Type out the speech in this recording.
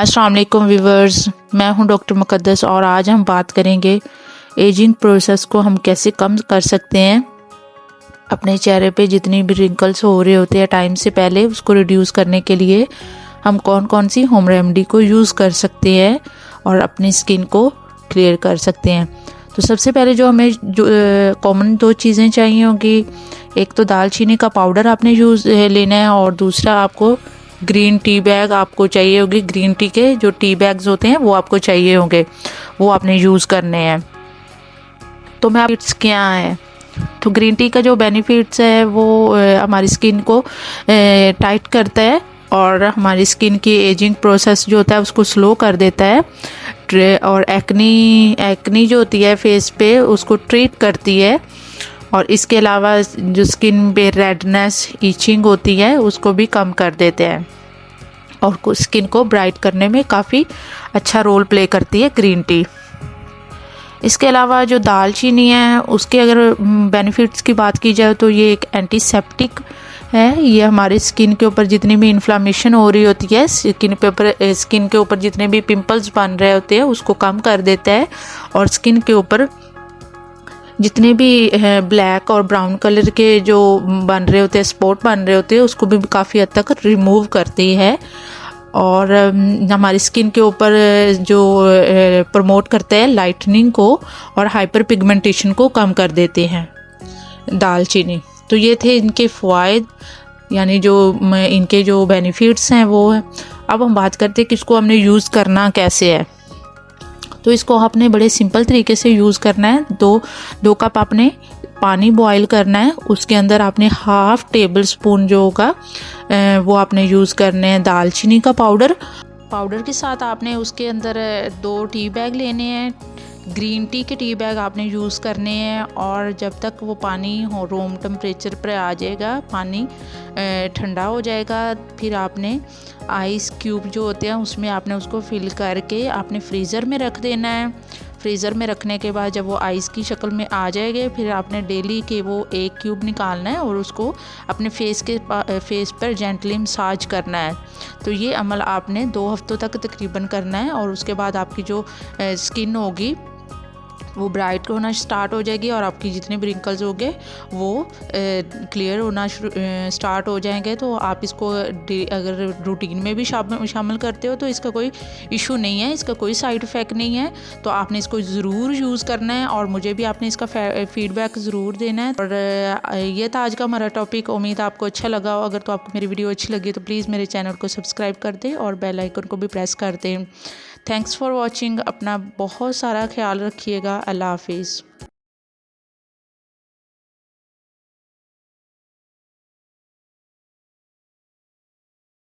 अस्सलाम वालेकुम व्यूवर्स, मैं हूं डॉक्टर मुक़द्दस और आज हम बात करेंगे एजिंग प्रोसेस को हम कैसे कम कर सकते हैं। अपने चेहरे पे जितनी भी रिंकल्स हो रहे होते हैं टाइम से पहले, उसको रिड्यूस करने के लिए हम कौन कौन सी होम रेमेडी को यूज़ कर सकते हैं और अपनी स्किन को क्लियर कर सकते हैं। तो सबसे पहले जो हमें जो कॉमन दो चीज़ें चाहिए होंगी, एक तो दालचीनी का पाउडर आपने यूज़ लेना है और दूसरा आपको ग्रीन टी बैग आपको चाहिए होगी। ग्रीन टी के जो टी बैग्स होते हैं वो आपको चाहिए होंगे, वो आपने यूज़ करने हैं। तो मैं बेनिफिट्स क्या हैं, तो ग्रीन टी का जो बेनिफिट्स है वो हमारी स्किन को टाइट करता है और हमारी स्किन की एजिंग प्रोसेस जो होता है उसको स्लो कर देता है और एक्नी जो होती है फेस पे उसको ट्रीट करती है। और इसके अलावा जो स्किन पे रेडनेस ईचिंग होती है उसको भी कम कर देते हैं और स्किन को ब्राइट करने में काफ़ी अच्छा रोल प्ले करती है ग्रीन टी। इसके अलावा जो दालचीनी है उसके अगर बेनिफिट्स की बात की जाए तो ये एक एंटीसेप्टिक है। ये हमारे स्किन के ऊपर जितनी भी इन्फ्लामेशन हो रही होती है, स्किन के ऊपर जितने भी पिंपल्स बन रहे होते हैं उसको कम कर देता है और स्किन के ऊपर जितने भी ब्लैक और ब्राउन कलर के जो बन रहे होते हैं, स्पॉट बन रहे होते हैं, उसको भी काफ़ी हद तक रिमूव करती है और हमारी स्किन के ऊपर जो प्रमोट करते हैं लाइटनिंग को और हाइपर पिगमेंटेशन को कम कर देते हैं दालचीनी। तो ये थे इनके फ़वाइद, यानी जो इनके जो बेनिफिट्स हैं वो है। अब हम बात करते हैं कि इसको हमने यूज़ करना कैसे है। तो इसको आपने बड़े सिंपल तरीके से यूज़ करना है। दो कप आपने पानी बॉईल करना है, उसके अंदर आपने हाफ़ टेबल स्पून जो होगा वो आपने यूज़ करने हैं दालचीनी का पाउडर के साथ आपने उसके अंदर 2 टी बैग लेने हैं। ग्रीन टी के टी बैग आपने यूज़ करने हैं और जब तक वो पानी रूम टेम्परेचर पर आ जाएगा, पानी ठंडा हो जाएगा, फिर आपने आइस क्यूब जो होते हैं उसमें आपने उसको फिल करके आपने फ्रीज़र में रख देना है। फ्रीज़र में रखने के बाद जब वो आइस की शक्ल में आ जाएंगे फिर आपने डेली के वो 1 क्यूब निकालना है और उसको अपने फेस पर जेंटली मसाज करना है। तो ये अमल आपने 2 हफ्तों तक तकरीबन करना है और उसके बाद आपकी जो स्किन होगी वो ब्राइट होना स्टार्ट हो जाएगी और आपकी जितने भी रिंकल्स होंगे वो क्लियर होना स्टार्ट हो जाएंगे। तो आप इसको अगर रूटीन में भी शामिल करते हो तो इसका कोई इशू नहीं है, इसका कोई साइड इफ़ेक्ट नहीं है। तो आपने इसको ज़रूर यूज़ करना है और मुझे भी आपने इसका फीडबैक ज़रूर देना है। और ये था आज का हमारा टॉपिक। उम्मीद है आपको अच्छा लगा हो। अगर तो आपको मेरी वीडियो अच्छी लगी तो प्लीज़ मेरे चैनल को सब्सक्राइब कर दें और बेल आइकन को भी प्रेस कर दें। Thanks for watching. अपना बहुत सारा ख्याल रखिएगा। अल्लाह हाफिज़।